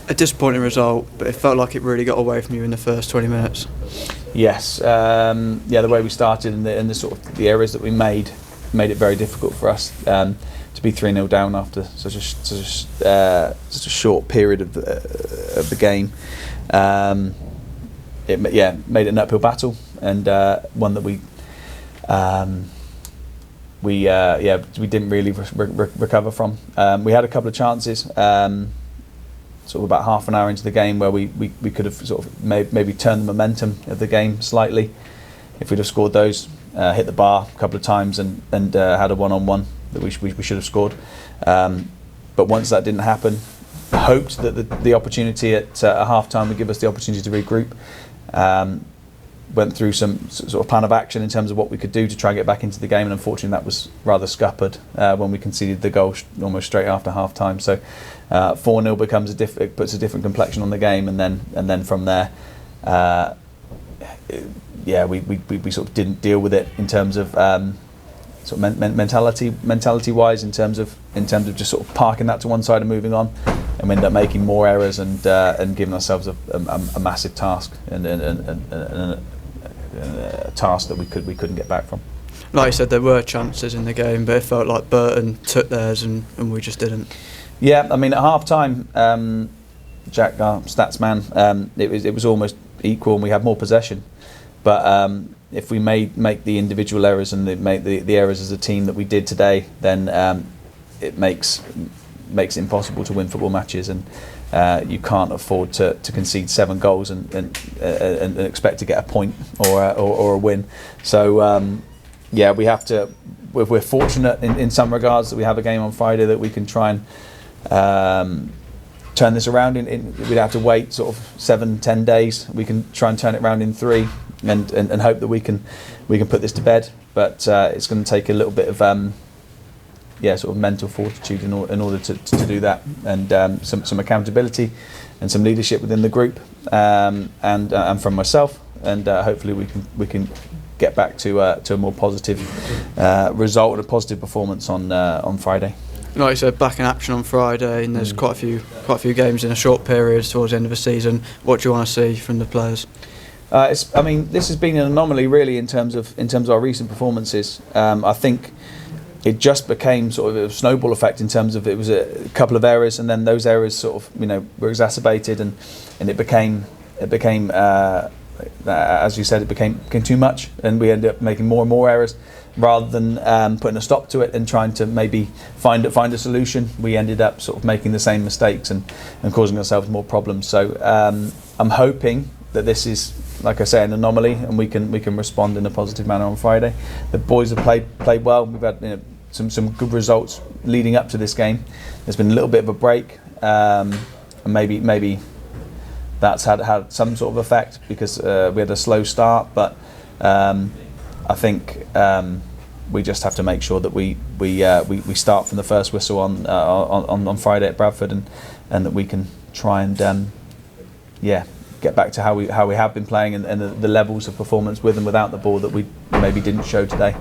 A disappointing result, but it felt like it really got away from you in the first 20 minutes. Yes, the way we started and the sort of the errors that we made it very difficult for us to be 3-0 down after such a short period of the game. It made it an uphill battle, and one that we didn't really recover from. We had a couple of chances, sort of about half an hour into the game, where we could have sort of maybe turned the momentum of the game slightly if we'd have scored those. Hit the bar a couple of times and had a one-on-one that we should have scored. But once that didn't happen, hoped that the opportunity at half-time would give us the opportunity to regroup. Went through some sort of plan of action in terms of what we could do to try and get back into the game, and unfortunately that was rather scuppered when we conceded the goal almost straight after half-time. So 4-0 becomes puts a different complexion on the game, and then from there, we sort of didn't deal with it in terms of sort of mentality-wise, in terms of just sort of parking that to one side and moving on, and we ended up making more errors and giving ourselves a massive task and a task that we couldn't get back from. Like you said, there were chances in the game, but it felt like Burton took theirs and we just didn't. Yeah, I mean, at half-time, Jack, our stats man, it was almost equal and we had more possession. But if we make the individual errors and make the errors as a team that we did today, then it makes it impossible to win football matches, and you can't afford to concede 7 goals and expect to get a point or a win. So we have to. We're fortunate in some regards that we have a game on Friday that we can try and turn this around. We'd have to wait sort of 7-10 days. We can try and turn it around in 3 and hope that we can put this to bed. But it's going to take a little bit of sort of mental fortitude in order to do that, and some accountability and some leadership within the group, and from myself, and hopefully we can get back to a more positive result and a positive performance on Friday. Like you said, back in action on Friday, and there's quite a few games in a short period towards the end of the season. What do you want to see from the players? This has been an anomaly really in terms of our recent performances. I think it just became sort of a snowball effect in terms of it was a couple of errors, and then those errors sort of were exacerbated, and it became as you said, it became too much, and we ended up making more and more errors rather than putting a stop to it and trying to maybe find a solution. We ended up sort of making the same mistakes and causing ourselves more problems. So I'm hoping that this is, like I say, an anomaly, and we can respond in a positive manner on Friday. The boys have played well. We've had some good results leading up to this game. There's been a little bit of a break, and maybe that's had some sort of effect because we had a slow start. But I think we just have to make sure that we start from the first whistle on Friday at Bradford, and that we can try and get back to how we have been playing and the levels of performance with and without the ball that we maybe didn't show today.